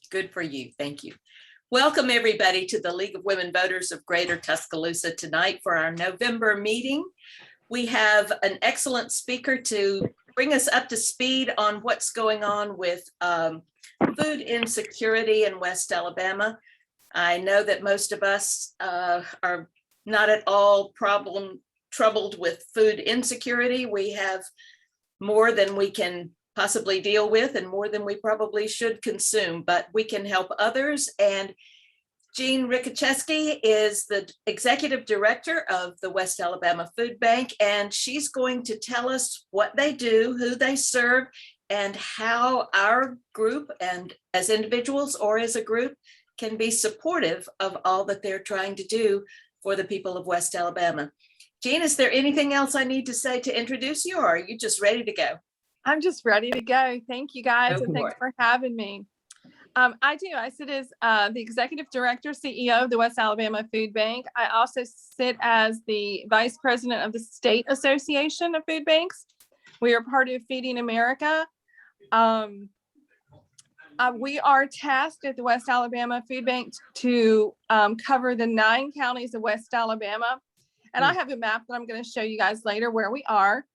Good for you. Thank you. Welcome everybody to the League of Women Voters of Greater Tuscaloosa tonight for our November meeting. We have an excellent speaker to bring us up to speed on what's going on with food insecurity in West Alabama. I know that most of us are not at all troubled with food insecurity. We have more than we can possibly deal with and more than we probably should consume, but we can help others. And Jean Ricocheski is the executive director of the West Alabama Food Bank, and she's going to tell us what they do, who they serve, and how our group, and as individuals or as a group, can be supportive of all that they're trying to do for the people of West Alabama. Jean, is there anything else I need to say to introduce you, or are you just ready to go? I'm just ready to go. Thank you guys, and thanks for having me. I sit as the executive director, CEO of the West Alabama Food Bank. I also sit as the vice president of the State Association of Food Banks. We are part of Feeding America. We are tasked at the West Alabama Food Bank to cover the 9 counties of West Alabama. And I have a map that I'm going to show you guys later where we are.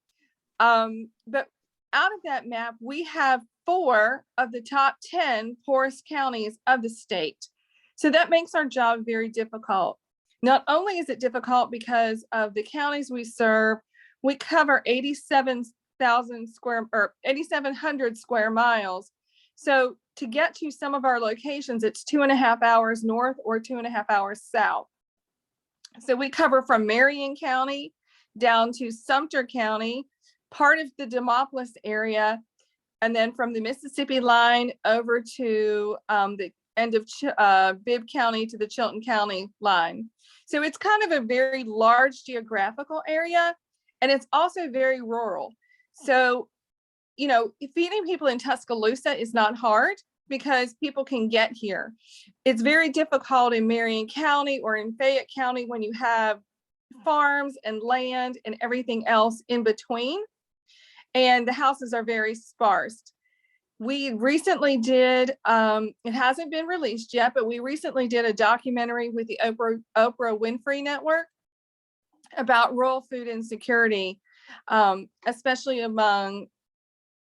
But out of that map, we have 4 of the top 10 poorest counties of the state. So that makes our job very difficult. Not only is it difficult because of the counties we serve, we cover 8,700 square miles. So to get to some of our locations, it's 2.5 hours north or 2.5 hours south. So we cover from Marion County down to Sumter County, part of the Demopolis area, and then from the Mississippi line over to the end of Bibb County to the Chilton County line. So it's kind of a very large geographical area, and it's also very rural. So, you know, feeding people in Tuscaloosa is not hard because people can get here. It's very difficult in Marion County or in Fayette County when you have farms and land and everything else in between, and the houses are very sparse. We recently did, it hasn't been released yet, but we recently did a documentary with the Oprah Winfrey Network about rural food insecurity, especially among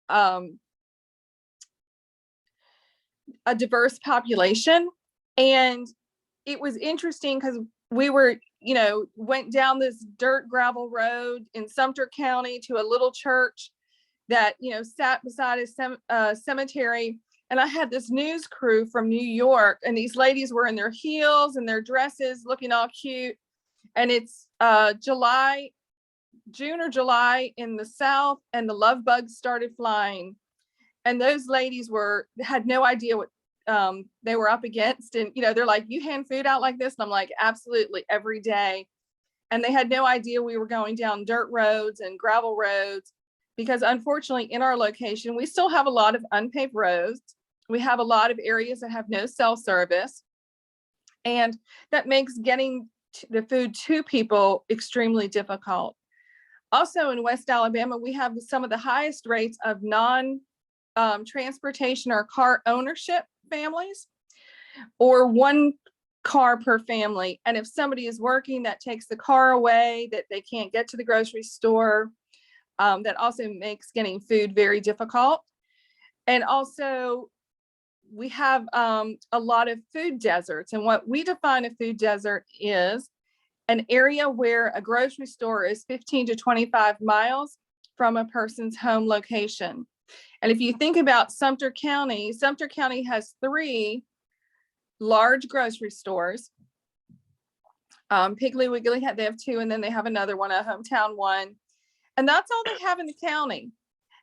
a diverse population. And it was interesting because we were, went down this dirt gravel road in Sumter County to a little church that, sat beside a cemetery. And I had this news crew from New York, and these ladies were in their heels and their dresses looking all cute. And it's June or July in the South, and the love bugs started flying. And those ladies had no idea what they were up against. And, they're like, you hand food out like this? And I'm like, absolutely, every day. And they had no idea we were going down dirt roads and gravel roads, because unfortunately in our location, we still have a lot of unpaved roads. We have a lot of areas that have no cell service. And that makes getting the food to people extremely difficult. Also in West Alabama, we have some of the highest rates of non-transportation or car ownership families, or 1 car per family. And if somebody is working, that takes the car away, that they can't get to the grocery store. That also makes getting food very difficult. And also we have a lot of food deserts. And what we define a food desert is an area where a grocery store is 15 to 25 miles from a person's home location. And if you think about Sumter County has 3 large grocery stores. Piggly Wiggly, they have 2, and then they have another one, a hometown one. And that's all they have in the county.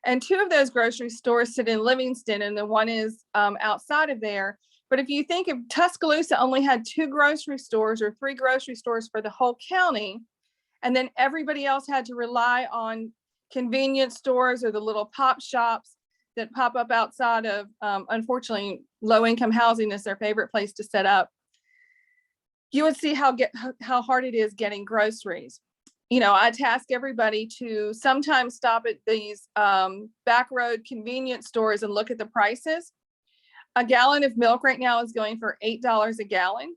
And 2 of those grocery stores sit in Livingston, and the one is outside of there. But if you think of Tuscaloosa only had 2 grocery stores or 3 grocery stores for the whole county, and then everybody else had to rely on convenience stores or the little pop shops that pop up outside of, unfortunately, low-income housing is their favorite place to set up, you would see how hard it is getting groceries. I task everybody to sometimes stop at these back road convenience stores and look at the prices. A gallon of milk right now is going for $8 a gallon.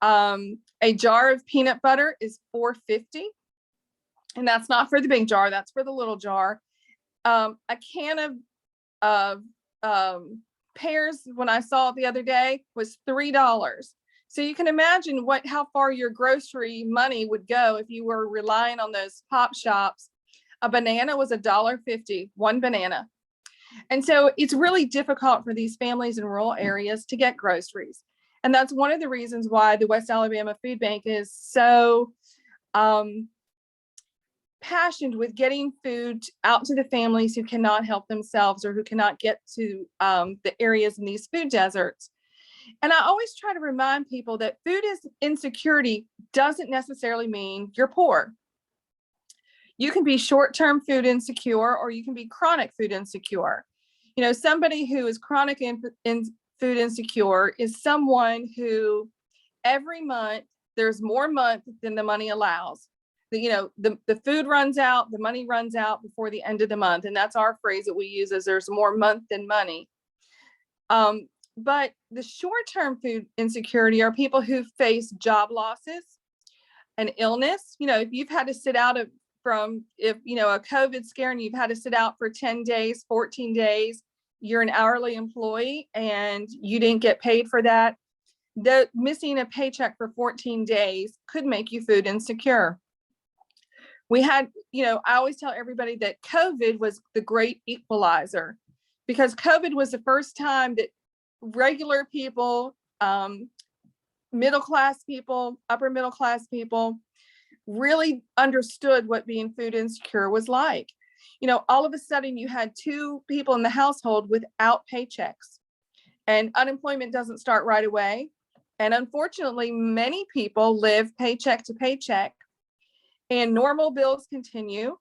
A jar of peanut butter is $4.50. And that's not for the big jar, that's for the little jar. A can of pears, when I saw it the other day, was $3. So you can imagine how far your grocery money would go if you were relying on those pop shops. A banana was $1.50, one banana. And so it's really difficult for these families in rural areas to get groceries. And that's one of the reasons why the West Alabama Food Bank is so passionate with getting food out to the families who cannot help themselves or who cannot get to the areas in these food deserts. And I always try to remind people that food insecurity doesn't necessarily mean you're poor. You can be short-term food insecure, or you can be chronic food insecure. You know, somebody who is chronic in food insecure is someone who every month there's more month than the money allows. The food runs out, the money runs out before the end of the month. And that's our phrase that we use, is there's more month than money. But the short-term food insecurity are people who face job losses and illness. You know, if you've had to sit out a COVID scare and you've had to sit out for 10 days, 14 days, you're an hourly employee and you didn't get paid for that. Missing a paycheck for 14 days could make you food insecure. I always tell everybody that COVID was the great equalizer, because COVID was the first time that regular people, middle-class people, upper middle-class people really understood what being food insecure was like. You know, all of a sudden you had two people in the household without paychecks, and unemployment doesn't start right away. And unfortunately, many people live paycheck to paycheck, and normal bills continue.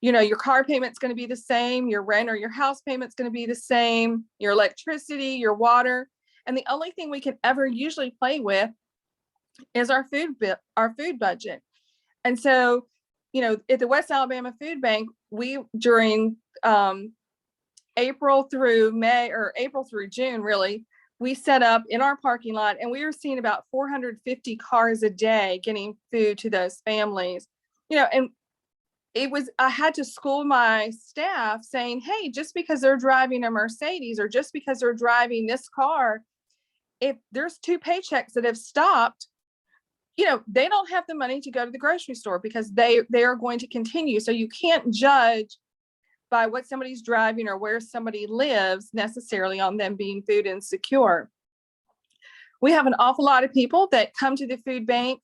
You know, your car payment's going to be the same, your rent or your house payment's going to be the same, your electricity, your water. And the only thing we can ever usually play with is our food budget. And so, you know, at the West Alabama Food Bank, we, during April through June, really, we set up in our parking lot, and we were seeing about 450 cars a day getting food to those families. You know, and I had to school my staff saying, hey, just because they're driving a Mercedes or just because they're driving this car, if there's two paychecks that have stopped, you know, they don't have the money to go to the grocery store because they are going to continue. So you can't judge by what somebody's driving or where somebody lives necessarily on them being food insecure. We have an awful lot of people that come to the food bank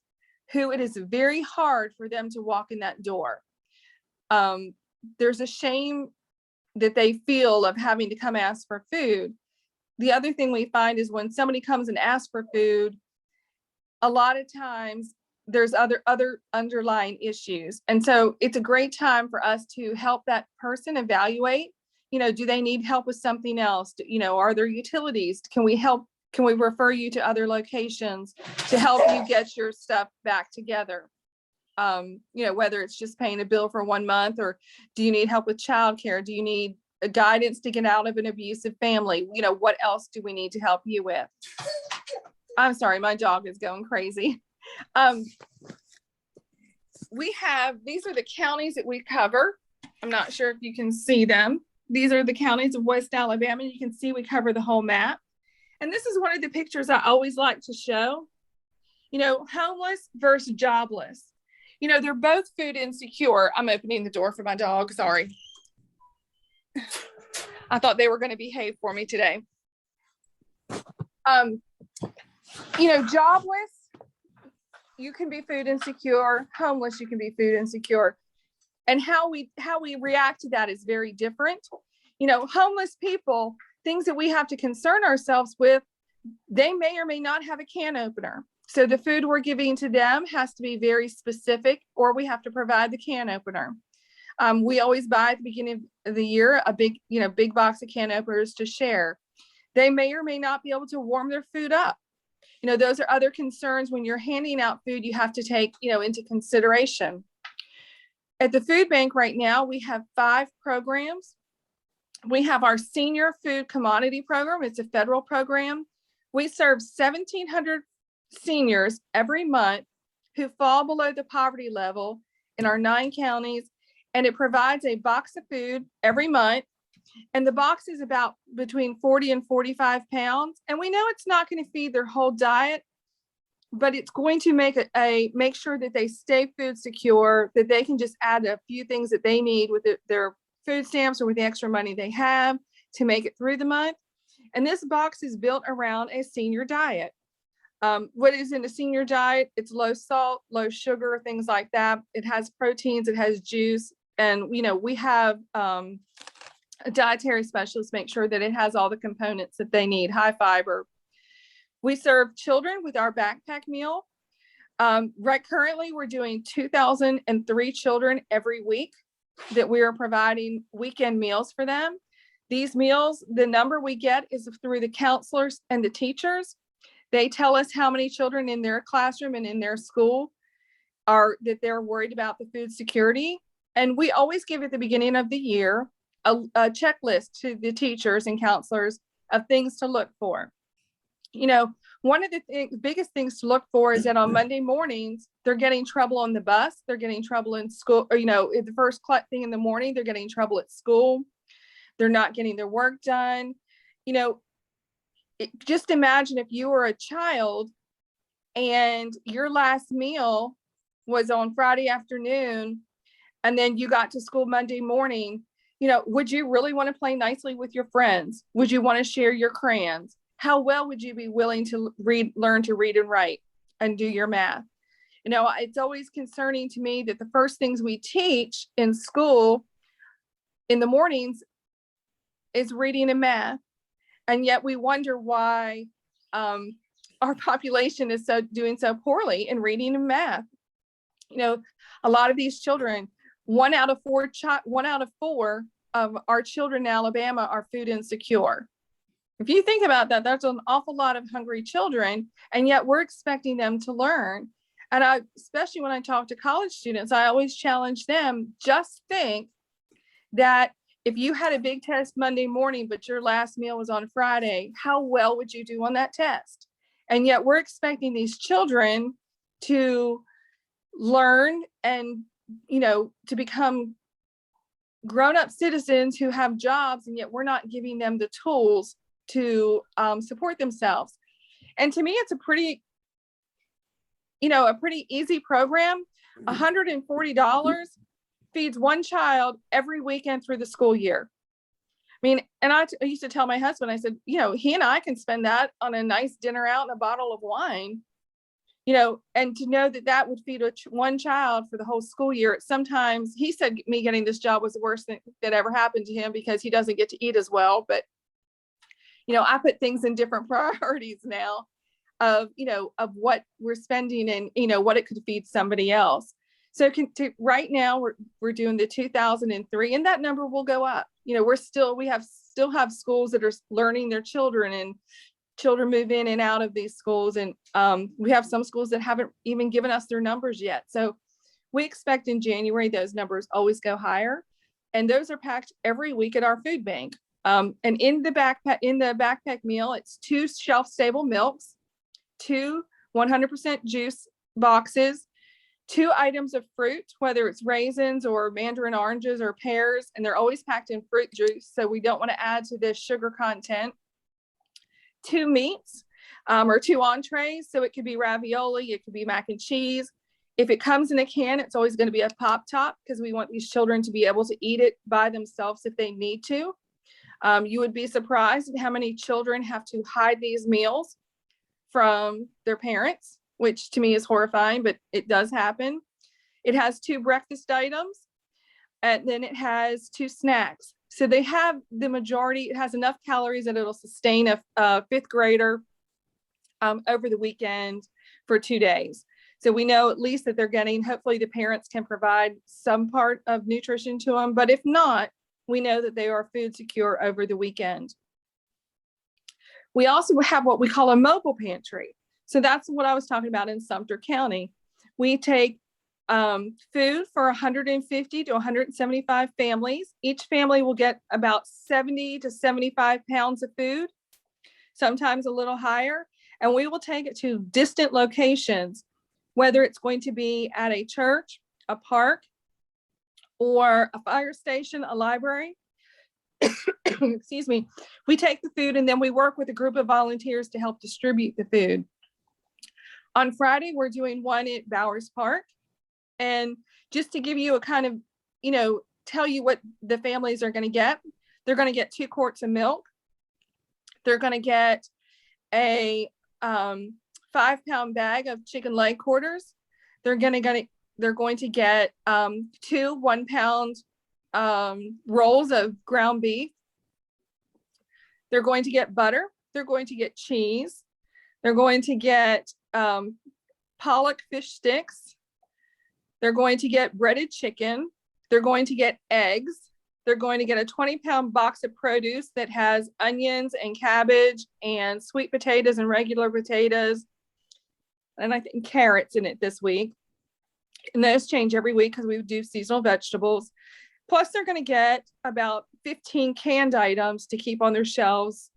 who it is very hard for them to walk in that door. There's a shame that they feel of having to come ask for food. The other thing we find is when somebody comes and asks for food, a lot of times there's other underlying issues. And so it's a great time for us to help that person evaluate, you know, do they need help with something else? You know, are there utilities? Can we refer you to other locations to help you get your stuff back together? You know, whether it's just paying a bill for 1 month, or do you need help with childcare? Do you need guidance to get out of an abusive family? You know, what else do we need to help you with? I'm sorry, my dog is going crazy. These are the counties that we cover. I'm not sure if you can see them. These are the counties of West Alabama. You can see we cover the whole map. And this is one of the pictures I always like to show. You know, homeless versus jobless. You know, they're both food insecure. I'm opening the door for my dog, sorry. I thought they were going to behave for me today. You know, jobless, you can be food insecure. Homeless, you can be food insecure. And how we react to that is very different. You know, homeless people, things that we have to concern ourselves with, they may or may not have a can opener. So the food we're giving to them has to be very specific, or we have to provide the can opener. We always buy at the beginning of the year a big box of can openers to share. They may or may not be able to warm their food up. You know, those are other concerns when you're handing out food you have to take, you know, into consideration. At the food bank right now, we have 5 programs. We have our senior food commodity program. It's a federal program. We serve 1,700 seniors every month who fall below the poverty level in our 9 counties. And it provides a box of food every month. And the box is about between 40 and 45 pounds. And we know it's not going to feed their whole diet, but it's going to make sure that they stay food secure, that they can just add a few things that they need with their food stamps or with the extra money they have to make it through the month. And this box is built around a senior diet. What is in a senior diet? It's low salt, low sugar, things like that. It has proteins, it has juice. And, we have a dietary specialist make sure that it has all the components that they need, high fiber. We serve children with our backpack meal. Right currently, we're doing 2,003 children every week that we are providing weekend meals for them. These meals, the number we get is through the counselors and the teachers. They tell us how many children in their classroom and in their school that they're worried about the food security. And we always give at the beginning of the year a checklist to the teachers and counselors of things to look for. One of the biggest things to look for is that on Monday mornings, they're getting trouble on the bus. They're getting trouble in school, or, the first thing in the morning, they're getting trouble at school. They're not getting their work done. Just imagine if you were a child and your last meal was on Friday afternoon, and then you got to school Monday morning. Would you really want to play nicely with your friends? Would you want to share your crayons? How well would you be willing to learn to read and write and do your math? It's always concerning to me that the first things we teach in school in the mornings is reading and math. And yet we wonder why our population is doing so poorly in reading and math. A lot of these children, one out of four of our children in Alabama are food insecure. If you think about that, that's an awful lot of hungry children, and yet we're expecting them to learn. And especially when I talk to college students, I always challenge them, just think that if you had a big test Monday morning, but your last meal was on Friday, how well would you do on that test? And yet we're expecting these children to learn and, to become grown-up citizens who have jobs, and yet we're not giving them the tools to support themselves. And to me, it's a pretty easy program. $140 feeds one child every weekend through the school year. And I used to tell my husband, I said, he and I can spend that on a nice dinner out and a bottle of wine, and to know that would feed one child for the whole school year. Sometimes he said me getting this job was the worst thing that ever happened to him because he doesn't get to eat as well. But I put things in different priorities now of what we're spending and, what it could feed somebody else. So right now we're doing the 2003, and that number will go up. We still have schools that are learning their children, and children move in and out of these schools. And we have some schools that haven't even given us their numbers yet. So we expect in January, those numbers always go higher. And those are packed every week at our food bank. And in the backpack meal, it's 2 shelf-stable milks, 2 100% juice boxes, 2 items of fruit, whether it's raisins or mandarin oranges or pears, and they're always packed in fruit juice, so we don't want to add to the sugar content. 2 meats or 2 entrees, so it could be ravioli, it could be mac and cheese. If it comes in a can, it's always going to be a pop top because we want these children to be able to eat it by themselves if they need to. You would be surprised at how many children have to hide these meals from their parents, which to me is horrifying, but it does happen. It has 2 breakfast items, and then it has 2 snacks. So they have the majority, it has enough calories that it'll sustain a 5th grader over the weekend for 2 days. So we know at least that they're getting, hopefully the parents can provide some part of nutrition to them, but if not, we know that they are food secure over the weekend. We also have what we call a mobile pantry. So that's what I was talking about in Sumter County. We take food for 150 to 175 families. Each family will get about 70 to 75 pounds of food, sometimes a little higher. And we will take it to distant locations, whether it's going to be at a church, a park, or a fire station, a library. Excuse me. We take the food and then we work with a group of volunteers to help distribute the food. On Friday, we're doing one at Bowers Park. And just to give you a kind of, tell you what the families are going to get, they're going to get 2 quarts of milk. They're going to get a 5-pound bag of chicken leg quarters. They're going to get 2 1-pound rolls of ground beef. They're going to get butter. They're going to get cheese. They're going to get pollock fish sticks. They're going to get breaded chicken. They're going to get eggs. They're going to get a 20-pound box of produce that has onions and cabbage and sweet potatoes and regular potatoes. And I think carrots in it this week. And those change every week because we do seasonal vegetables. Plus, they're going to get about 15 canned items to keep on their shelves,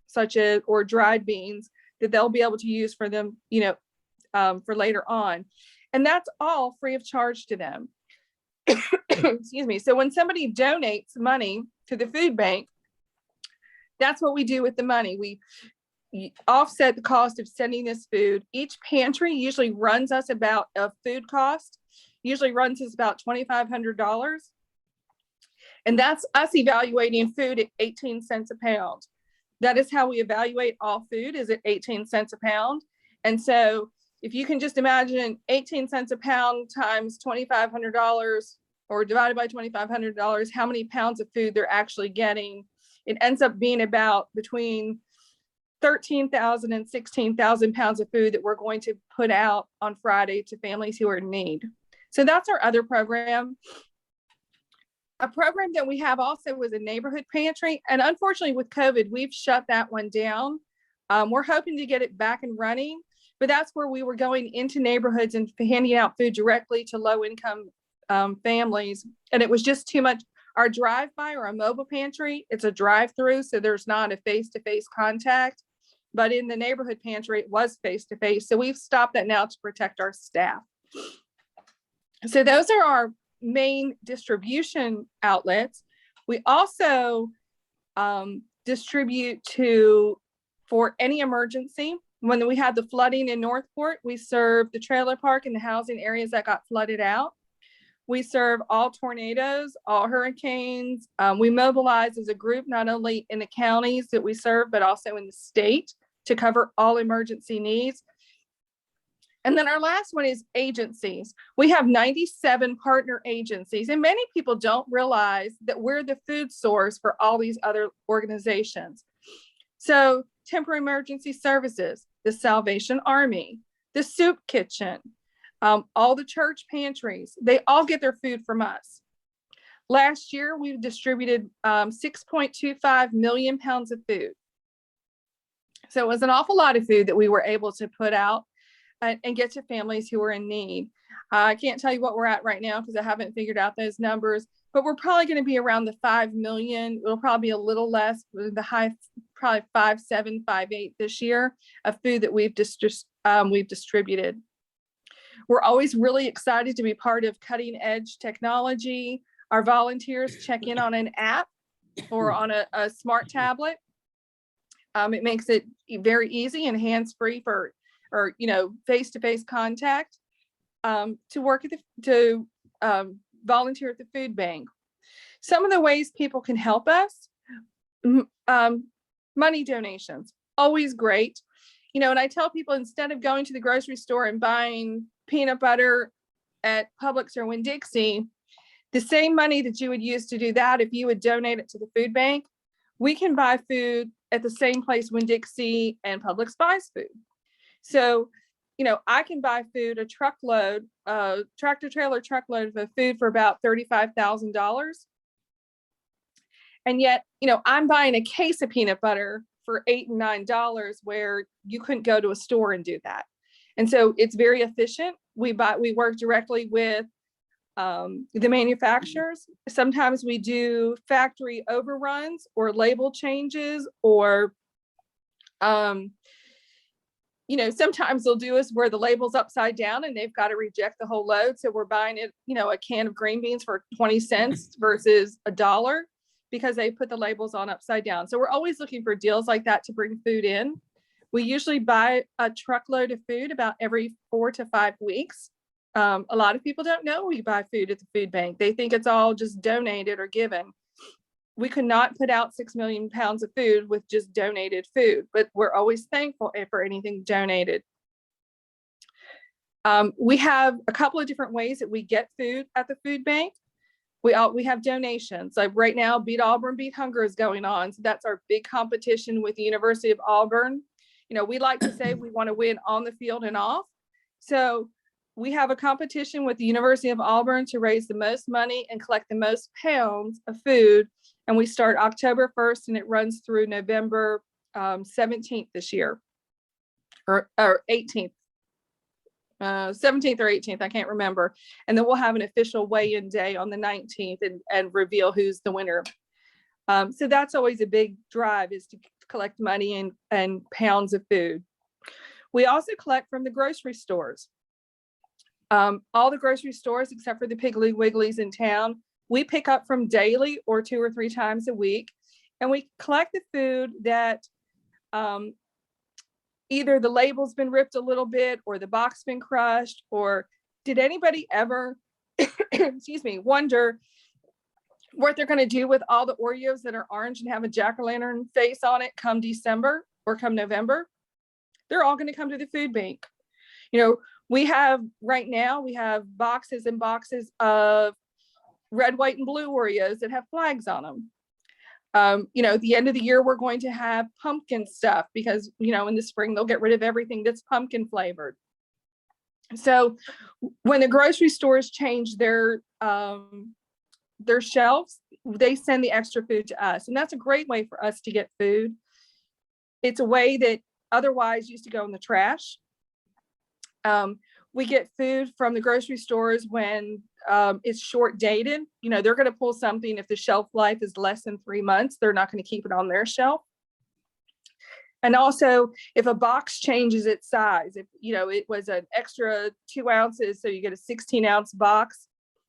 or dried beans that they'll be able to use for them, for later on. And that's all free of charge to them. Excuse me. So when somebody donates money to the food bank, that's what we do with the money. We offset the cost of sending this food. Each pantry usually runs us about a food cost, usually runs us about $2,500. And that's us evaluating food at 18 cents a pound. That is how we evaluate all food, is at 18 cents a pound. And so if you can just imagine 18 cents a pound times $2,500 or divided by $2,500, how many pounds of food they're actually getting, it ends up being about between 13,000 and 16,000 pounds of food that we're going to put out on Friday to families who are in need. So that's our other program. A program that we have also was a neighborhood pantry. And unfortunately with COVID, we've shut that one down. We're hoping to get it back and running, but that's where we were going into neighborhoods and handing out food directly to low income families. And it was just too much. Our drive-by or a mobile pantry, it's a drive-through, so there's not a face-to-face contact. But in the neighborhood pantry, it was face-to-face. So we've stopped that now to protect our staff. So those are our main distribution outlets. We also distribute for any emergency. When we had the flooding in Northport, we served the trailer park and the housing areas that got flooded out. We serve all tornadoes, all hurricanes. We mobilize as a group, not only in the counties that we serve, but also in the state to cover all emergency needs. And then our last one is agencies. We have 97 partner agencies, and many people don't realize that we're the food source for all these other organizations. So Temporary Emergency Services, the Salvation Army, the Soup Kitchen, all the church pantries, they all get their food from us. Last year, we distributed 6.25 million pounds of food. So it was an awful lot of food that we were able to put out and get to families who are in need. I can't tell you what we're at right now because I haven't figured out those numbers, but we're probably going to be around the 5 million. It'll probably be a little less, the high, probably 5.7, 5.8 this year of food that we've distributed. We're always really excited to be part of cutting edge technology. Our volunteers check in on an app or on a smart tablet. It makes it very easy and hands-free for face-to-face contact to work to volunteer at the food bank. Some of the ways people can help us, money donations, always great. And I tell people, instead of going to the grocery store and buying peanut butter at Publix or Winn-Dixie, the same money that you would use to do that, if you would donate it to the food bank, we can buy food at the same place Winn-Dixie and Publix buys food. So, I can buy food, a truckload, tractor trailer truckload of food for about $35,000. And yet, I'm buying a case of peanut butter for $8 and $9 where you couldn't go to a store and do that. And so it's very efficient. We work directly with the manufacturers. Sometimes we do factory overruns or label changes, or sometimes they'll do us where the label's upside down and they've got to reject the whole load. So we're buying it, a can of green beans for 20 cents versus $1 because they put the labels on upside down. So we're always looking for deals like that to bring food in. We usually buy a truckload of food about every 4 to 5 weeks. A lot of people don't know we buy food at the food bank. They think it's all just donated or given. We could not put out 6 million pounds of food with just donated food, but we're always thankful for anything donated. We have a couple of different ways that we get food at the food bank. We have donations. Like right now, Beat Auburn, Beat Hunger is going on. So that's our big competition with the University of Auburn. We like to say we want to win on the field and off. So we have a competition with the University of Auburn to raise the most money and collect the most pounds of food. And we start October 1st and it runs through November 17th this year, or 18th, 17th or 18th, I can't remember. And then we'll have an official weigh-in day on the 19th and reveal who's the winner. So that's always a big drive, is to collect money and pounds of food. We also collect from the grocery stores. All the grocery stores, except for the Piggly Wigglies in town, we pick up from daily or 2 or 3 times a week. And we collect the food that either the label's been ripped a little bit or the box been crushed, or did anybody ever, wonder what they're going to do with all the Oreos that are orange and have a jack-o'-lantern face on it come December or come November? They're all going to come to the food bank. Right now, we have boxes and boxes of red, white, and blue Oreos that have flags on them. At the end of the year, we're going to have pumpkin stuff because, in the spring, they'll get rid of everything that's pumpkin flavored. So when the grocery stores change their shelves, they send the extra food to us. And that's a great way for us to get food. It's a way that otherwise used to go in the trash. We get food from the grocery stores when it's short dated. They're going to pull something if the shelf life is less than 3 months, they're not going to keep it on their shelf. And also, if a box changes its size, if it was an extra 2 ounces, so you get a 16-ounce box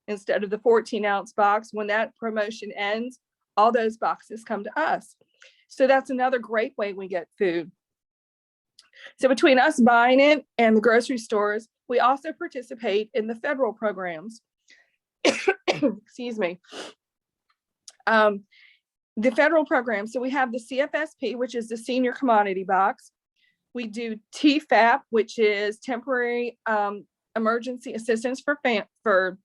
instead of the 14-ounce box, when that promotion ends, all those boxes come to us. So that's another great way we get food. So between us buying it and the grocery stores, we also participate in the federal programs. Excuse me. The federal program. So we have the CFSP, which is the Senior Commodity Box. We do TFAP, which is Temporary Emergency Assistance for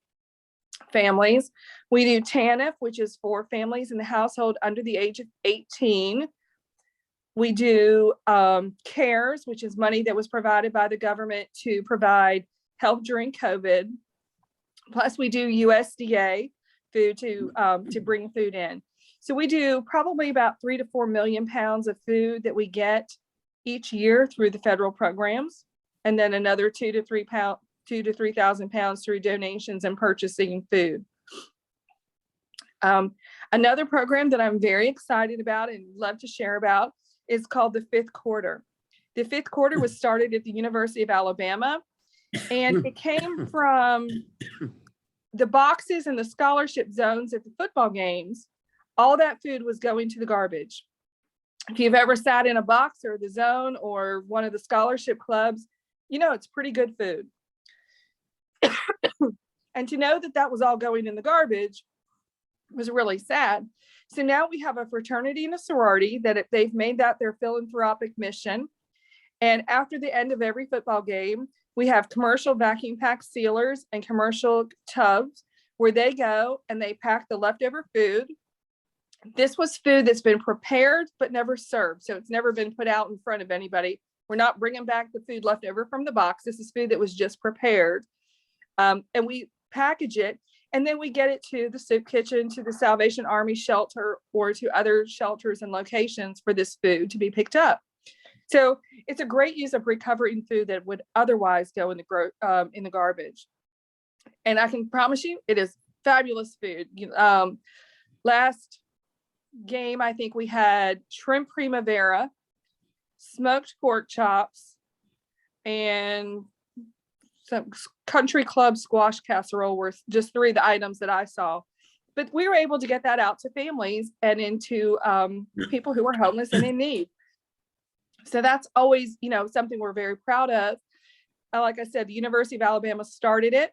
families. We do TANF, which is for families in the household under the age of 18. We do CARES, which is money that was provided by the government to provide help during COVID. Plus we do USDA food to bring food in. So we do probably about 3 to 4 million pounds of food that we get each year through the federal programs, and then another 2 to 3,000 pounds through donations and purchasing food. Another program that I'm very excited about and love to share about is called the Fifth Quarter. The Fifth Quarter was started at the University of Alabama, and it came from the boxes and the scholarship zones at the football games. All that food was going to the garbage. If you've ever sat in a box or the zone or one of the scholarship clubs, it's pretty good food. And to know that that was all going in the garbage was really sad. So now we have a fraternity and a sorority that they've made that their philanthropic mission. And after the end of every football game, we have commercial vacuum pack sealers and commercial tubs where they go and they pack the leftover food. This was food that's been prepared but never served. So it's never been put out in front of anybody. We're not bringing back the food left over from the box. This is food that was just prepared. And we package it, and then we get it to the soup kitchen, to the Salvation Army shelter, or to other shelters and locations for this food to be picked up. So it's a great use of recovering food that would otherwise go in the garbage. And I can promise you, it is fabulous food. Last game, I think we had shrimp primavera, smoked pork chops, and some country club squash casserole were just three of the items that I saw. But we were able to get that out to families and into people who are homeless and in need. So that's always, something we're very proud of. Like I said, the University of Alabama started it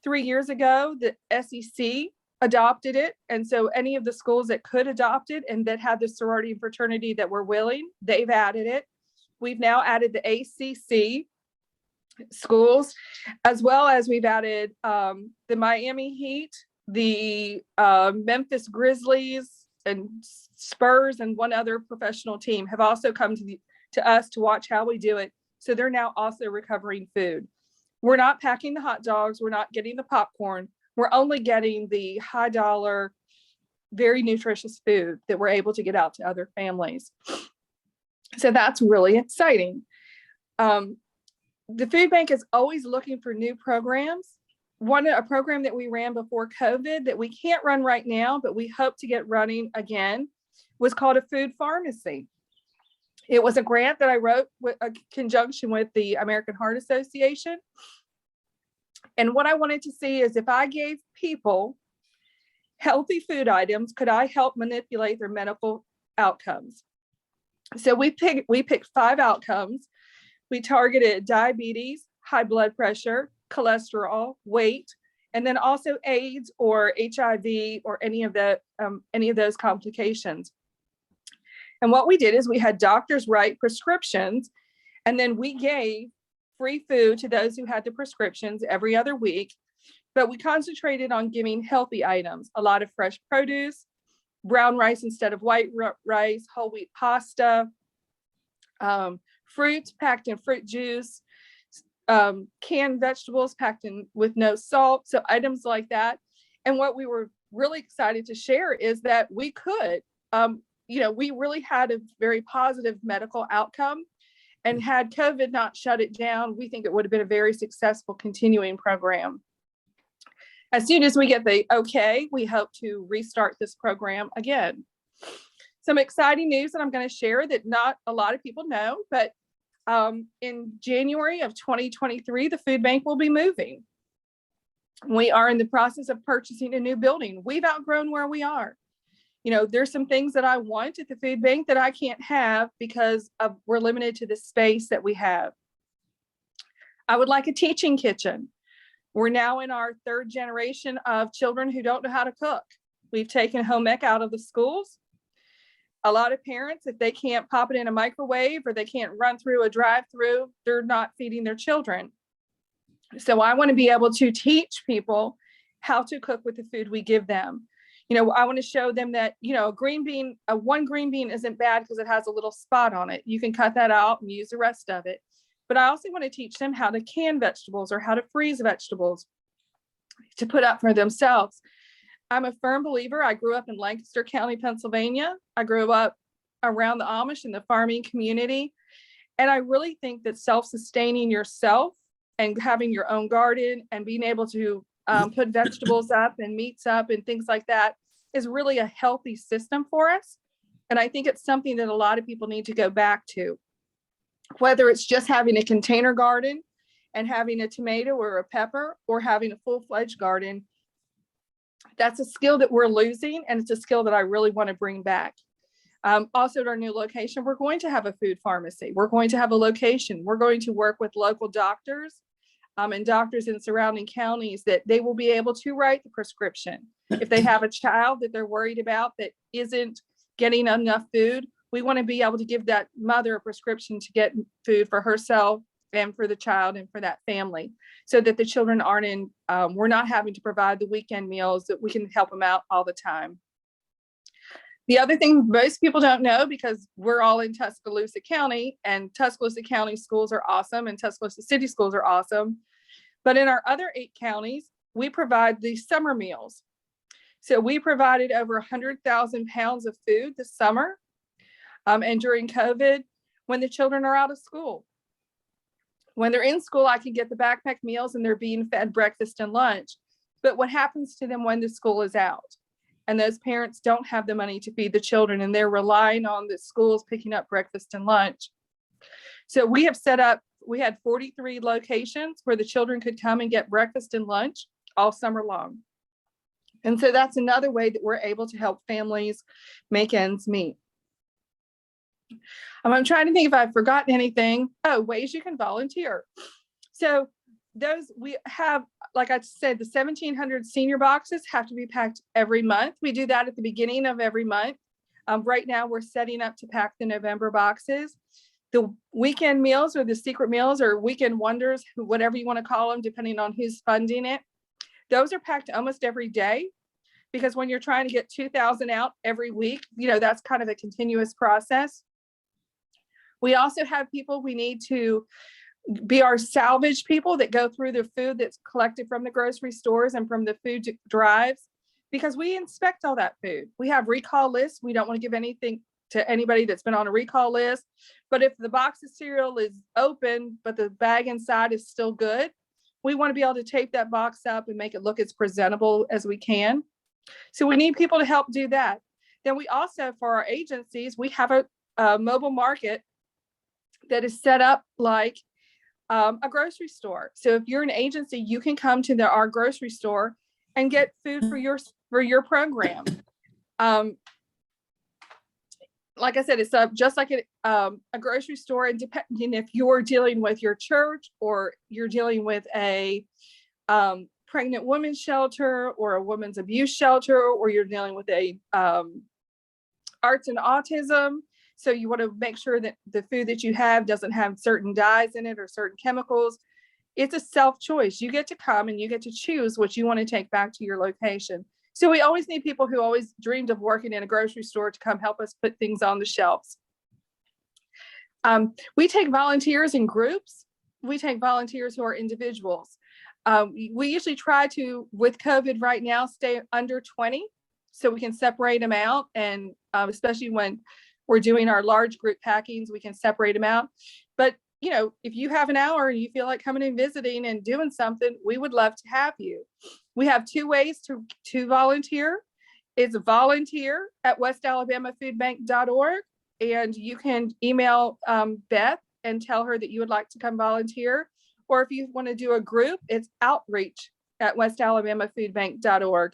3 years ago. The SEC adopted it. And so any of the schools that could adopt it and that had the sorority and fraternity that were willing, they've added it. We've now added the ACC schools, as well as we've added the Miami Heat, the Memphis Grizzlies, and Spurs, and one other professional team have also come to us to watch how we do it. So they're now also recovering food. We're not packing the hot dogs. We're not getting the popcorn. We're only getting the high dollar, very nutritious food that we're able to get out to other families. So that's really exciting. The food bank is always looking for new programs. A program that we ran before COVID that we can't run right now, but we hope to get running again, was called a food pharmacy. It was a grant that I wrote with a conjunction with the American Heart Association. And what I wanted to see is if I gave people healthy food items, could I help manipulate their medical outcomes? So we picked 5 outcomes. We targeted diabetes, high blood pressure, cholesterol, weight, and then also AIDS or HIV or any of those complications. And what we did is we had doctors write prescriptions, and then we gave free food to those who had the prescriptions every other week. But we concentrated on giving healthy items, a lot of fresh produce, brown rice instead of white rice, whole wheat pasta, fruits packed in fruit juice, canned vegetables packed in with no salt. So items like that. And what we were really excited to share is that we could, we really had a very positive medical outcome. And had COVID not shut it down, we think it would have been a very successful continuing program. As soon as we get the okay, we hope to restart this program again. Some exciting news that I'm going to share that not a lot of people know, but in January of 2023, the food bank will be moving. We are in the process of purchasing a new building. We've outgrown where we are. There's some things that I want at the food bank that I can't have because we're limited to the space that we have. I would like a teaching kitchen. We're now in our 3rd generation of children who don't know how to cook. We've taken home ec out of the schools. A lot of parents, if they can't pop it in a microwave or they can't run through a drive-through, they're not feeding their children. So I want to be able to teach people how to cook with the food we give them. I want to show them that, one green bean isn't bad because it has a little spot on it. You can cut that out and use the rest of it. But I also want to teach them how to can vegetables or how to freeze vegetables to put up for themselves. I'm a firm believer. I grew up in Lancaster County, Pennsylvania. I grew up around the Amish in the farming community. And I really think that self-sustaining yourself and having your own garden and being able to put vegetables up and meats up and things like that is really a healthy system for us. And I think it's something that a lot of people need to go back to, whether it's just having a container garden and having a tomato or a pepper or having a full-fledged garden. That's a skill that we're losing, and it's a skill that I really want to bring back. Also at our new location, we're going to have a food pharmacy. We're going to have a location. We're going to work with local doctors and doctors in surrounding counties that they will be able to write the prescription. If they have a child that they're worried about that isn't getting enough food, we want to be able to give that mother a prescription to get food for herself and for the child and for that family, so that the children aren't we're not having to provide the weekend meals, that we can help them out all the time. The other thing most people don't know, because we're all in Tuscaloosa County, and Tuscaloosa County schools are awesome and Tuscaloosa City schools are awesome. But in our other 8 counties, we provide the summer meals. So we provided over 100,000 pounds of food this summer and during COVID when the children are out of school. When they're in school, I can get the backpack meals and they're being fed breakfast and lunch. But what happens to them when the school is out? And those parents don't have the money to feed the children, and they're relying on the schools picking up breakfast and lunch. So we have set up, we had 43 locations where the children could come and get breakfast and lunch all summer long. And so that's another way that we're able to help families make ends meet. I'm trying to think if I've forgotten anything. Oh, ways you can volunteer. So those we have, like I said, the 1,700 senior boxes have to be packed every month. We do that at the beginning of every month. Right now we're setting up to pack the November boxes. The weekend meals or the secret meals or weekend wonders, whatever you want to call them, depending on who's funding it. Those are packed almost every day, because when you're trying to get 2,000 out every week, that's kind of a continuous process. We also have people we need to be our salvage people that go through the food that's collected from the grocery stores and from the food drives, because we inspect all that food. We have recall lists. We don't want to give anything to anybody that's been on a recall list. But if the box of cereal is open, but the bag inside is still good, we want to be able to tape that box up and make it look as presentable as we can. So we need people to help do that. Then we also, for our agencies, we have a mobile market that is set up like a grocery store. So if you're an agency, you can come to our grocery store and get food for your program. Like I said, it's just like a grocery store, and depending if you're dealing with your church or you're dealing with a pregnant women's shelter or a women's abuse shelter, or you're dealing with a arts and autism. So you want to make sure that the food that you have doesn't have certain dyes in it or certain chemicals. It's a self-choice. You get to come and you get to choose what you want to take back to your location. So we always need people who always dreamed of working in a grocery store to come help us put things on the shelves. We take volunteers in groups. We take volunteers who are individuals. We usually try to, with COVID right now, stay under 20 so we can separate them out. And especially when we're doing our large group packings, we can separate them out. But if you have an hour and you feel like coming and visiting and doing something, we would love to have you. We have two ways to volunteer. It's volunteer@westalabamafoodbank.org. And you can email Beth and tell her that you would like to come volunteer. Or if you want to do a group, it's outreach@westalabamafoodbank.org.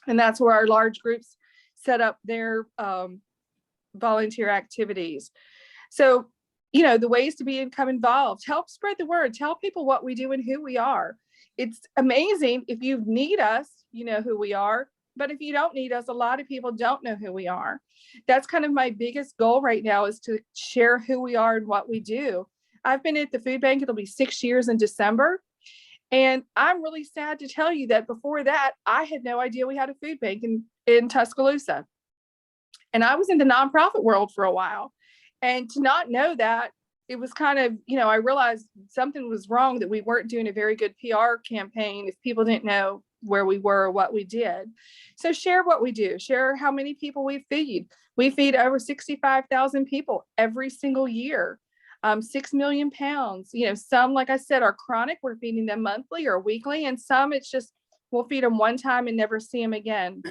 And that's where our large groups set up their volunteer activities. So, the ways to become involved, help spread the word, tell people what we do and who we are. It's amazing. If you need us, you know who we are. But if you don't need us, a lot of people don't know who we are. That's kind of my biggest goal right now, is to share who we are and what we do. I've been at the food bank, it'll be 6 years in December. And I'm really sad to tell you that before that, I had no idea we had a food bank in Tuscaloosa. And I was in the nonprofit world for a while. And to not know that, it was kind of, I realized something was wrong, that we weren't doing a very good PR campaign if people didn't know where we were or what we did. So share what we do, share how many people we feed. We feed over 65,000 people every single year, 6 million pounds. Some, like I said, are chronic. We're feeding them monthly or weekly. And some it's just, we'll feed them one time and never see them again.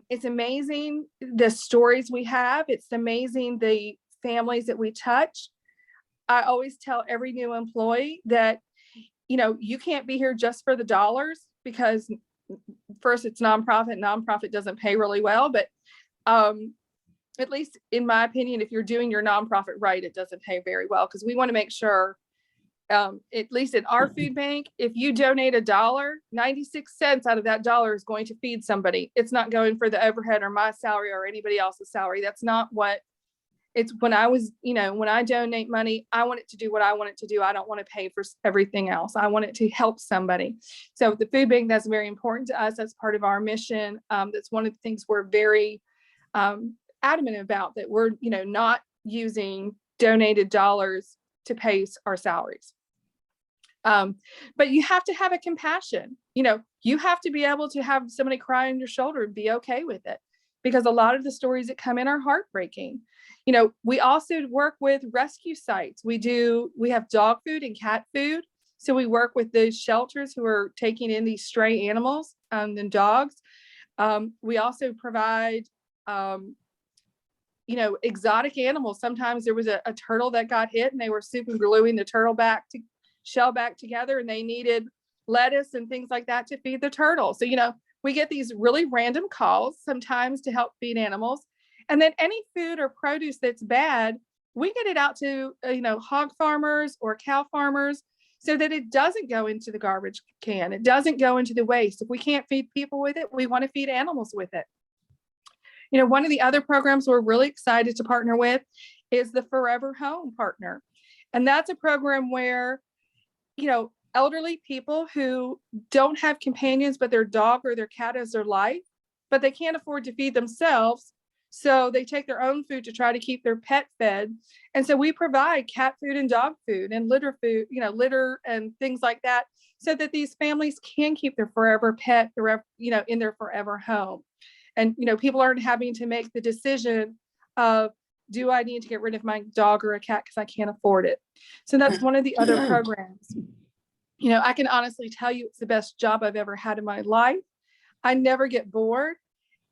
It's amazing the stories we have. It's amazing the families that we touch. I always tell every new employee that, you can't be here just for the dollars, because first, it's nonprofit. Nonprofit doesn't pay really well, but at least in my opinion, if you're doing your nonprofit right, it doesn't pay very well, because we want to make sure, at least in our food bank, if you donate $1, 96 cents out of that dollar is going to feed somebody. It's not going for the overhead or my salary or anybody else's salary. That's not what it's. When I donate money, I want it to do what I want it to do. I don't want to pay for everything else. I want it to help somebody. So the food bank, that's very important to us. That's part of our mission. That's one of the things we're very adamant about, that we're, not using donated dollars to pay our salaries. But you have to have a compassion. You have to be able to have somebody cry on your shoulder and be okay with it. because a lot of the stories that come in are heartbreaking. We also work with rescue sites. We have dog food and cat food. So we work with the shelters who are taking in these stray animals and dogs. We also provide, exotic animals. Sometimes there was a turtle that got hit and they were super gluing the turtle shell back together, and they needed lettuce and things like that to feed the turtle. So, we get these really random calls sometimes to help feed animals. And then any food or produce that's bad, we get it out to, hog farmers or cow farmers so that it doesn't go into the garbage can. It doesn't go into the waste. If we can't feed people with it, we want to feed animals with it. One of the other programs we're really excited to partner with is the Forever Home Partner. And that's a program where, elderly people who don't have companions, but their dog or their cat is their life, but they can't afford to feed themselves. So they take their own food to try to keep their pet fed. And so we provide cat food and dog food and litter food, litter and things like that, so that these families can keep their forever pet, in their forever home. And, people aren't having to make the decision of, do I need to get rid of my dog or a cat because I can't afford it? So that's one of the other programs. I can honestly tell you it's the best job I've ever had in my life. I never get bored.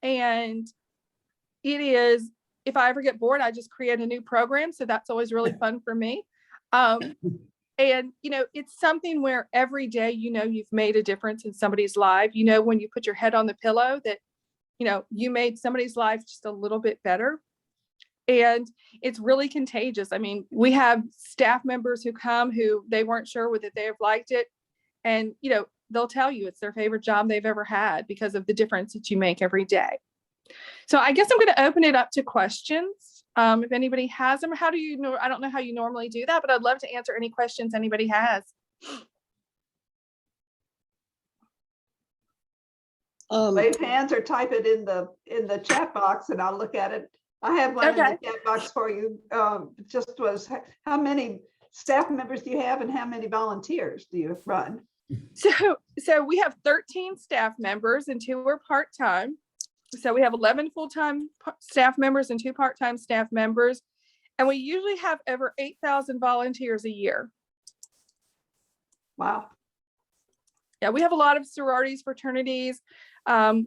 And it is, if I ever get bored, I just create a new program. So that's always really fun for me. And, it's something where every day, you've made a difference in somebody's life. When you put your head on the pillow that, you made somebody's life just a little bit better. And it's really contagious. I mean, we have staff members who come who they weren't sure whether they have liked it. And, they'll tell you it's their favorite job they've ever had because of the difference that you make every day. So I guess I'm going to open it up to questions. If anybody has them, how do you know? I don't know how you normally do that, but I'd love to answer any questions anybody has. Wave hands or type it in the chat box and I'll look at it. I have one in the chat box for you. Just was, how many staff members do you have and how many volunteers do you run? So we have 13 staff members and 2 are part-time. So we have 11 full-time staff members and 2 part-time staff members. And we usually have over 8,000 volunteers a year. Wow. Yeah, we have a lot of sororities, fraternities.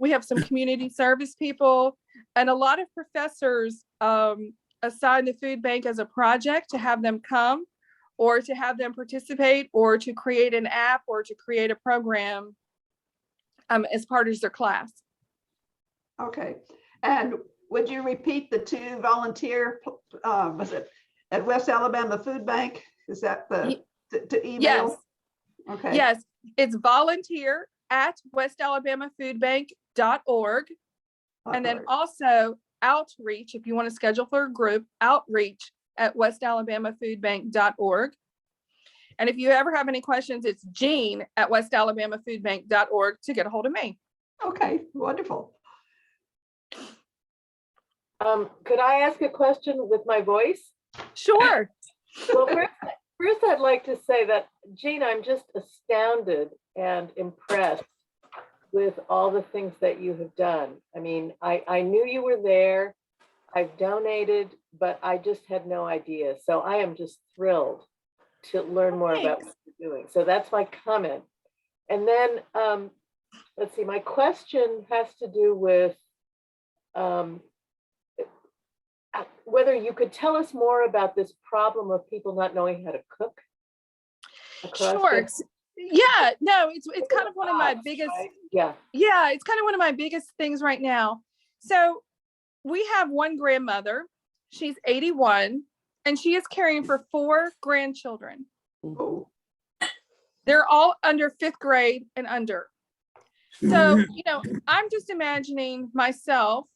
We have some community service people, and a lot of professors assign the food bank as a project to have them come or to have them participate or to create an app or to create a program as part of their class. Okay. And would you repeat the 2 volunteer, was it at West Alabama Food Bank? Is that the to email? Yes. Okay. Yes, it's volunteer@westalabamafoodbank.org. And then also outreach, if you want to schedule for a group, outreach@westalabamafoodbank.org. And if you ever have any questions, it's Jean@westalabamafoodbank.org to get a hold of me. Okay, wonderful. Could I ask a question with my voice? Sure. Well, first I'd like to say that, Jean, I'm just astounded and impressed with all the things that you have done. I mean, I knew you were there. I've donated, but I just had no idea. So I am just thrilled to learn more about what you're doing. So that's my comment. And then, let's see, my question has to do with whether you could tell us more about this problem of people not knowing how to cook. Sure. Yeah, no, it's kind of one of my biggest, right? Yeah, it's kind of one of my biggest things right now. So we have one grandmother, she's 81, and she is caring for 4 grandchildren. Oh. They're all under 5th grade and under. So, I'm just imagining myself,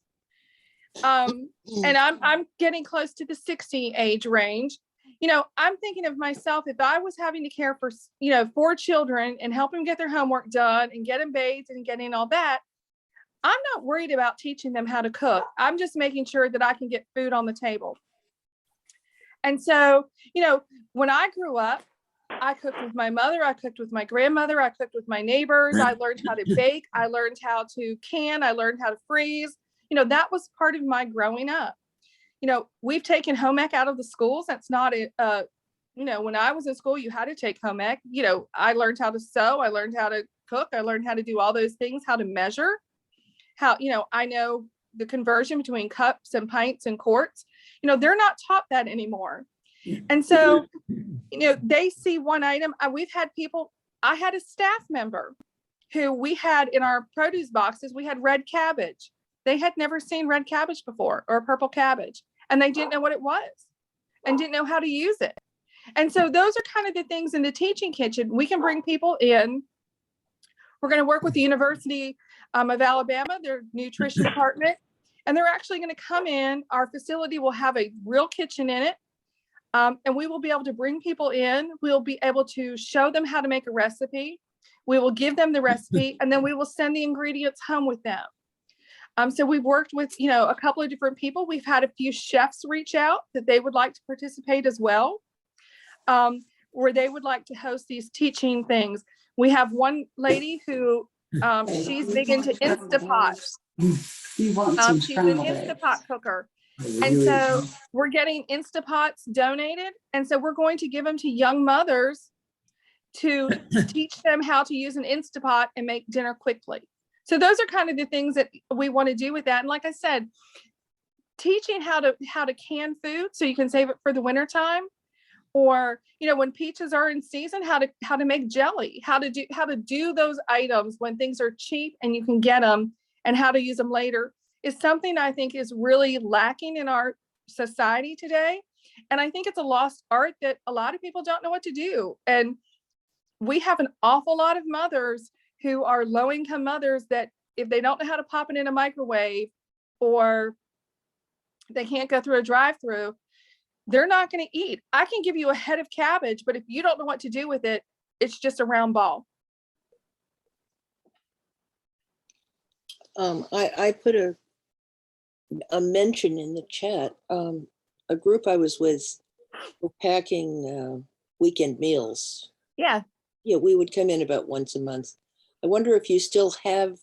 and I'm getting close to the 60 age range. I'm thinking of myself, if I was having to care for, 4 children and help them get their homework done and get them bathed and getting all that, I'm not worried about teaching them how to cook. I'm just making sure that I can get food on the table. And so, when I grew up, I cooked with my mother, I cooked with my grandmother, I cooked with my neighbors, I learned how to bake, I learned how to can, I learned how to freeze. that was part of my growing up. We've taken home ec out of the schools. That's not when I was in school, you had to take home ec. I learned how to sew. I learned how to cook. I learned how to do all those things, how to measure, I know the conversion between cups and pints and quarts. They're not taught that anymore. And so, they see one item. We've had people, I had a staff member who we had in our produce boxes, we had red cabbage. They had never seen red cabbage before, or purple cabbage, and they didn't know what it was and didn't know how to use it. And so those are kind of the things in the teaching kitchen. We can bring people in. We're going to work with the University of Alabama, their nutrition department, and they're actually going to come in. Our facility will have a real kitchen in it. And we will be able to bring people in. We'll be able to show them how to make a recipe. We will give them the recipe, and then we will send the ingredients home with them. So we've worked with, a couple of different people. We've had a few chefs reach out that they would like to participate as well, where they would like to host these teaching things. We have one lady who, she's big into Instapot. She's an Instapot cooker. And so we're getting Instapots donated. And so we're going to give them to young mothers to teach them how to use an Instapot and make dinner quickly. So those are kind of the things that we want to do with that. And like I said, teaching how to can food so you can save it for the winter time, or when peaches are in season, how to make jelly, how to do those items when things are cheap and you can get them, and how to use them later, is something I think is really lacking in our society today. And I think it's a lost art that a lot of people don't know what to do. And we have an awful lot of mothers who are low-income mothers that if they don't know how to pop it in a microwave, or they can't go through a drive-through, they're not going to eat. I can give you a head of cabbage, but if you don't know what to do with it, it's just a round ball. I put a mention in the chat. A group I was with were packing weekend meals. Yeah. Yeah, we would come in about once a month. I wonder if you still have,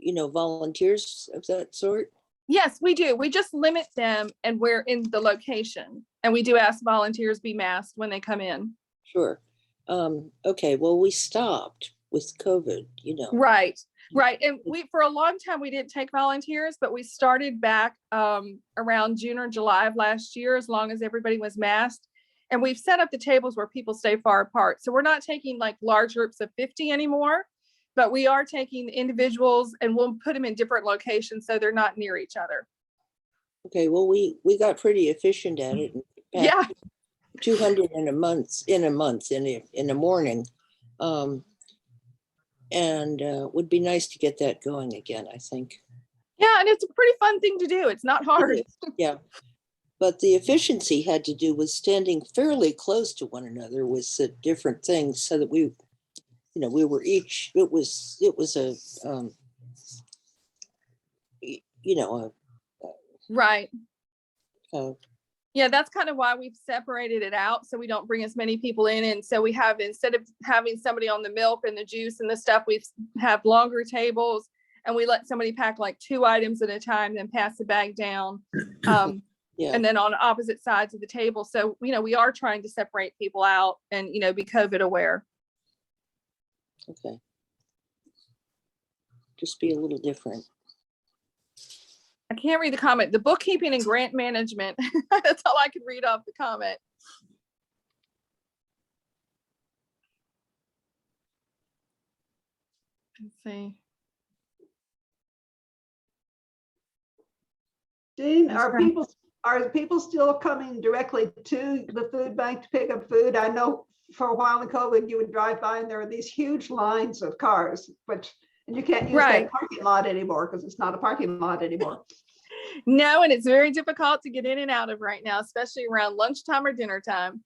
volunteers of that sort? Yes, we do. We just limit them, and we're in the location, and we do ask volunteers be masked when they come in. Sure. Okay, well, we stopped with COVID, Right. And for a long time, we didn't take volunteers, but we started back around June or July of last year, as long as everybody was masked. And we've set up the tables where people stay far apart. So we're not taking like large groups of 50 anymore, but we are taking individuals, and we'll put them in different locations so they're not near each other. Okay, well, we got pretty efficient at it. Yeah. 200 in a month in the morning. And would be nice to get that going again, I think. Yeah, and it's a pretty fun thing to do. It's not hard. Yeah, but the efficiency had to do with standing fairly close to one another with different things, so that we were each. It was a right. Yeah, that's kind of why we've separated it out, so we don't bring as many people in. And so we have, instead of having somebody on the milk and the juice and the stuff, we have longer tables, and we let somebody pack like 2 items at a time, then pass the bag down. Yeah. And then on opposite sides of the table. So, we are trying to separate people out and, be COVID aware. Okay. Just be a little different. I can't read the comment. The bookkeeping and grant management. That's all I can read off the comment. Let's see. Jean, are people still coming directly to the food bank to pick up food? I know for a while in COVID, you would drive by and there are these huge lines of cars, and you can't use that parking lot anymore because it's not a parking lot anymore. No, and it's very difficult to get in and out of right now, especially around lunchtime or dinner time.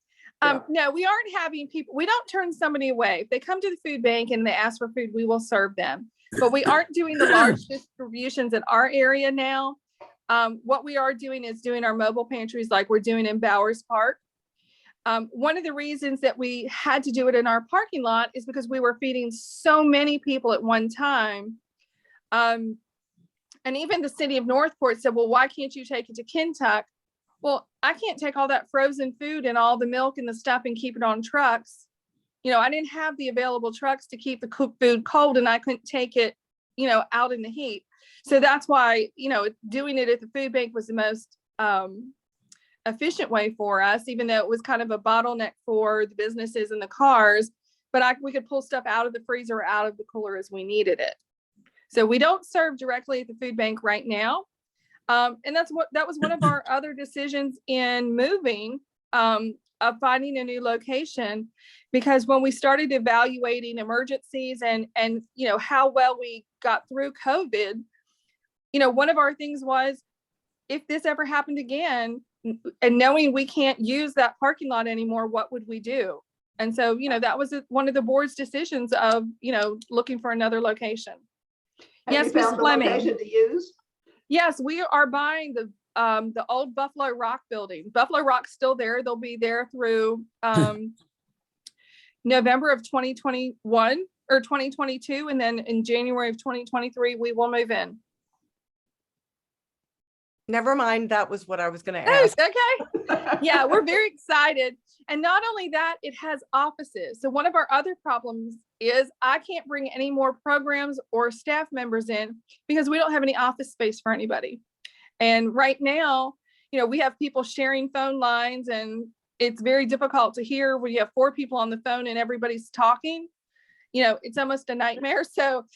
No, we aren't having people, we don't turn somebody away. If they come to the food bank and they ask for food, we will serve them. But we aren't doing the large distributions in our area now. What we are doing is doing our mobile pantries like we're doing in Bowers Park. One of the reasons that we had to do it in our parking lot is because we were feeding so many people at one time. And even the city of Northport said, well, why can't you take it to Kentuck? Well, I can't take all that frozen food and all the milk and the stuff and keep it on trucks. I didn't have the available trucks to keep the cooked food cold, and I couldn't take it, out in the heat. So that's why, doing it at the food bank was the most efficient way for us, even though it was kind of a bottleneck for the businesses and the cars, but we could pull stuff out of the freezer or out of the cooler as we needed it. So we don't serve directly at the food bank right now. And that was one of our other decisions in moving, of finding a new location, because when we started evaluating emergencies and how well we got through COVID, one of our things was, if this ever happened again, and knowing we can't use that parking lot anymore, what would we do? And so, that was one of the board's decisions of, looking for another location. Have Yes, you Ms. found the Fleming. location to use? Yes, we are buying the old Buffalo Rock building. Buffalo Rock's still there. They'll be there through November of 2021 or 2022. And then in January of 2023, we will move in. Never mind. That was what I was going to Oh, ask. okay. Yeah, we're very excited. And not only that, it has offices. So one of our other problems is I can't bring any more programs or staff members in because we don't have any office space for anybody. And right now, we have people sharing phone lines, and it's very difficult to hear when you have 4 people on the phone and everybody's talking. It's almost a nightmare. So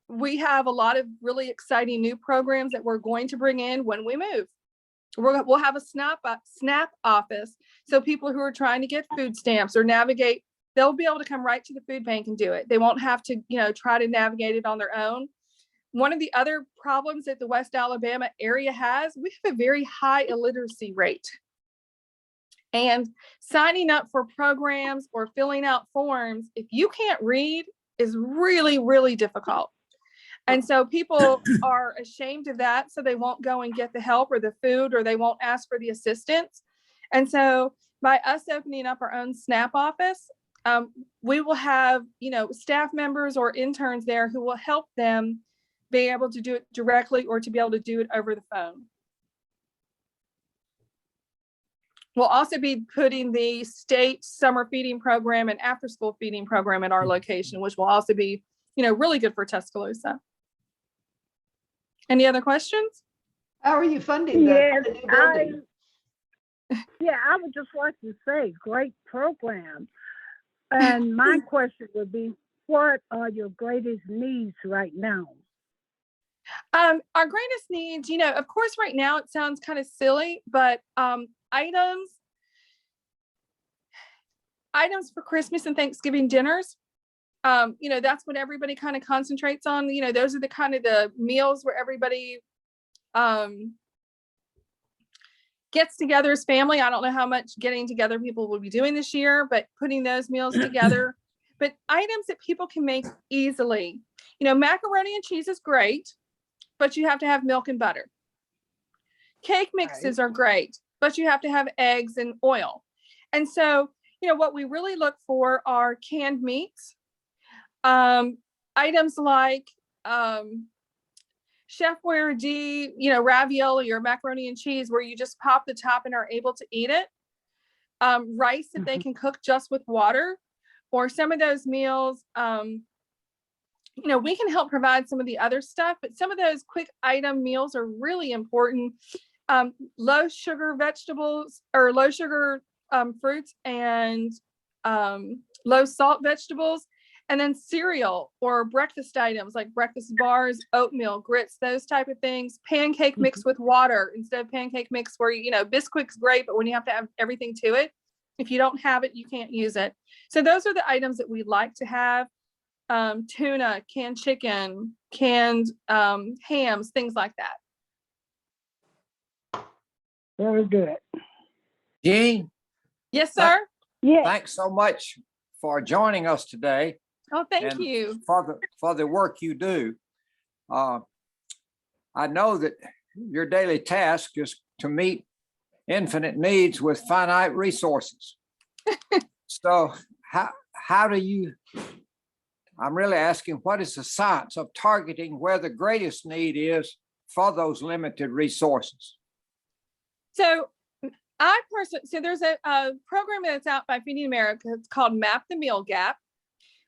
we have a lot of really exciting new programs that we're going to bring in when we move. We'll have a SNAP office. So people who are trying to get food stamps or navigate, they'll be able to come right to the food bank and do it. They won't have to, try to navigate it on their own. One of the other problems that the West Alabama area has, we have a very high illiteracy rate. And signing up for programs or filling out forms, if you can't read, is really, really difficult. And so people are ashamed of that. So they won't go and get the help or the food, or they won't ask for the assistance. And so by us opening up our own SNAP office, we will have, staff members or interns there who will help them be able to do it directly or to be able to do it over the phone. We'll also be putting the state summer feeding program and after school feeding program at our location, which will also be, really good for Tuscaloosa. Any other questions? How are you funding Yes, the new building? I would just like to say, great program. And my question would be, what are your greatest needs right now? Our greatest needs, of course, right now it sounds kind of silly, but items for Christmas and Thanksgiving dinners. That's what everybody kind of concentrates on. Those are the kind of the meals where everybody gets together as family. I don't know how much getting together people will be doing this year, but putting those meals together. But items that people can make easily. Macaroni and cheese is great, but you have to have milk and butter. Cake mixes are great, but you have to have eggs and oil. And so, what we really look for are canned meats. Items like Chef Boyardee, ravioli or macaroni and cheese, where you just pop the top and are able to eat it. Rice that they can cook just with water, or some of those meals, we can help provide some of the other stuff, but some of those quick item meals are really important. Low sugar vegetables or low sugar fruits and low salt vegetables. And then cereal or breakfast items like breakfast bars, oatmeal, grits, those type of things. Pancake mix with water instead of pancake mix where, Bisquick's great, but when you have to have everything to it, if you don't have it, you can't use it. So those are the items that we like to have. Tuna, canned chicken, canned hams, things like that. Very good. Jean, Yes, sir. Yeah, thanks so much for joining us today. Oh, thank and you. for the work you do. I know that your daily task is to meet infinite needs with finite resources. So how do you I'm really asking, what is the science of targeting where the greatest need is for those limited resources? So so there's a program that's out by Feeding America. It's called Map the Meal Gap,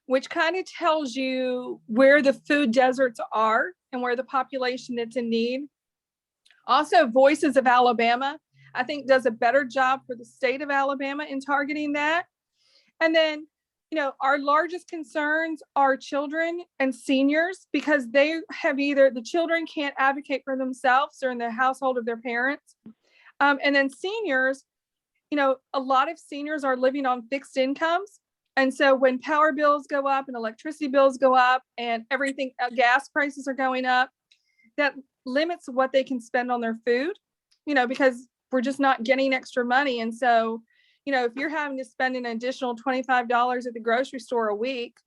which kind of tells you where the food deserts are and where the population that's in need. Also, Voices of Alabama, I think, does a better job for the state of Alabama in targeting that. And then, our largest concerns are children and seniors, because they have the children can't advocate for themselves or in the household of their parents. And then seniors, a lot of seniors are living on fixed incomes. And so when power bills go up and electricity bills go up and everything, gas prices are going up, that limits what they can spend on their food, because we're just not getting extra money. And so, if you're having to spend an additional $25 at the grocery store a week,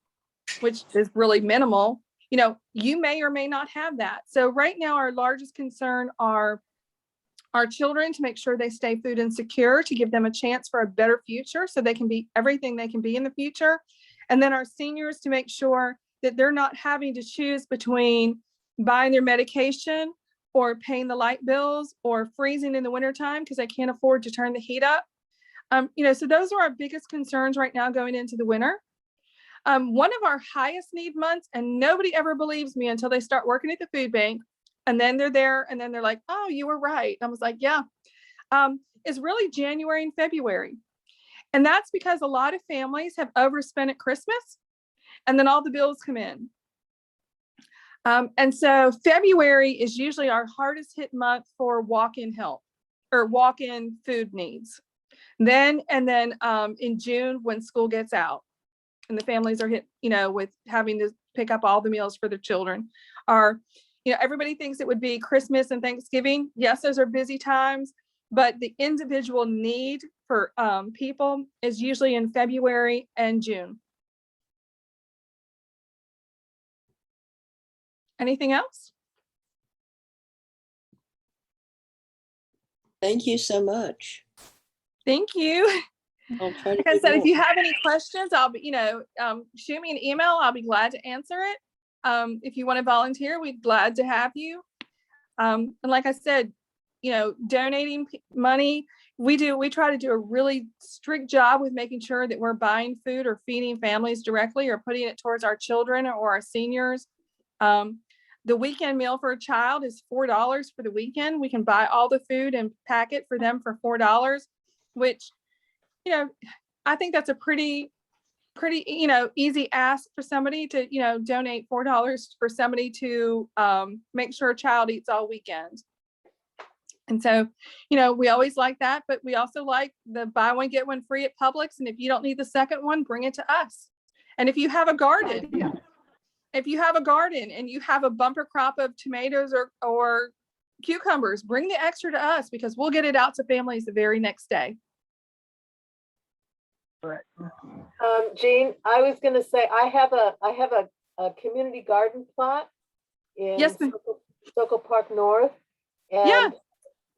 which is really minimal, you may or may not have that. So right now, our largest concern are our children, to make sure they stay food insecure, to give them a chance for a better future so they can be everything they can be in the future. And then our seniors, to make sure that they're not having to choose between buying their medication or paying the light bills or freezing in the wintertime because they can't afford to turn the heat up. So those are our biggest concerns right now going into the winter. One of our highest need months, and nobody ever believes me until they start working at the food bank, and then they're there and then they're like, oh, you were right. I was like, yeah, is really January and February. And that's because a lot of families have overspent at Christmas and then all the bills come in. And so February is usually our hardest hit month for walk-in help or walk-in food needs. Then in June, when school gets out and the families are hit, with having to pick up all the meals for their children, everybody thinks it would be Christmas and Thanksgiving. Yes, those are busy times, but the individual need for people is usually in February and June. Anything else? Thank you so much. Thank you. I'll try to Like I do said, if more. you have any questions, I'll be, shoot me an email. I'll be glad to answer it. If you want to volunteer, we'd glad to have you. And like I said, donating money, we try to do a really strict job with making sure that we're buying food or feeding families directly or putting it towards our children or our seniors. The weekend meal for a child is $4 for the weekend. We can buy all the food and pack it for them for $4, which, I think that's a pretty, easy ask for somebody to, donate $4 for somebody to make sure a child eats all weekend. And so, we always like that, but we also like the buy one, get one free at Publix. And if you don't need the second one, bring it to us. And if you have a garden, and you have a bumper crop of tomatoes or cucumbers, bring the extra to us because we'll get it out to families the very next day. Jean, I was going to say, I have a community garden plot in Yes, ma'am. Sokol Park North. And Yeah.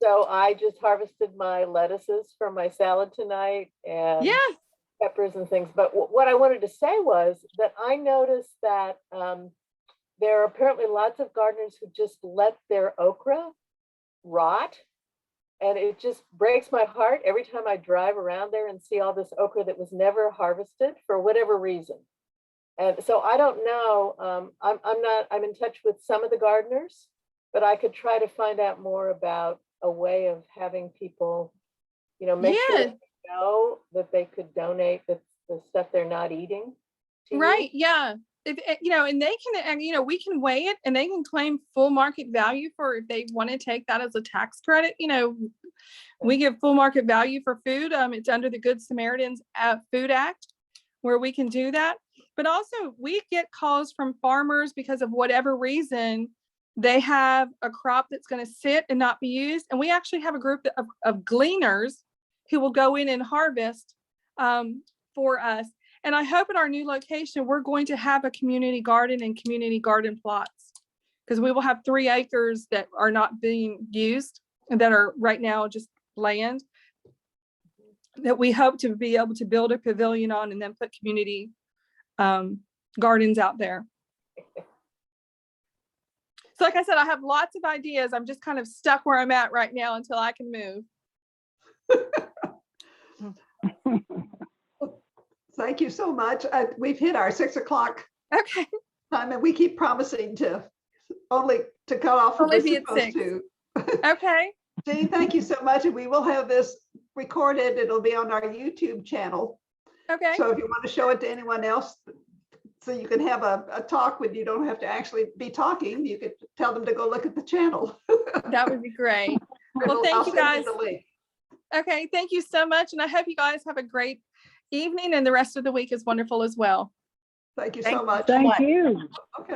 so I just harvested my lettuces for my salad tonight and peppers and things. But what I wanted to say was that I noticed that there are apparently lots of gardeners who just let their okra rot. And it just breaks my heart every time I drive around there and see all this okra that was never harvested for whatever reason. And so I don't know, I'm in touch with some of the gardeners, but I could try to find out more about a way of having people, make sure they know that they could donate the stuff they're not eating. Right. Yeah. If, and they can, we can weigh it and they can claim full market value for if they want to take that as a tax credit. We give full market value for food. It's under the Good Samaritans Food Act where we can do that. But also we get calls from farmers because of whatever reason they have a crop that's going to sit and not be used. And we actually have a group of gleaners who will go in and harvest for us. And I hope at our new location, we're going to have a community garden and community garden plots because we will have 3 acres that are not being used and that are right now just land that we hope to be able to build a pavilion on and then put community gardens out there. So like I said, I have lots of ideas. I'm just kind of stuck where I'm at right now until I can move. Thank you so much. We've hit our 6 o'clock Okay. time, and we keep promising to cut off when Only we're be at supposed 6. to. Okay. Jean, thank you so much. And we will have this recorded. It'll be on our YouTube channel. Okay. So if you want to show it to anyone else, so you can have a talk when you don't have to actually be talking, you could tell them to go look at the channel. That would be great. Well, I'll thank you send guys. the link. Okay. Thank you so much. And I hope you guys have a great evening, and the rest of the week is wonderful as well. Thank you Thank so you. much. Thank you. Okay.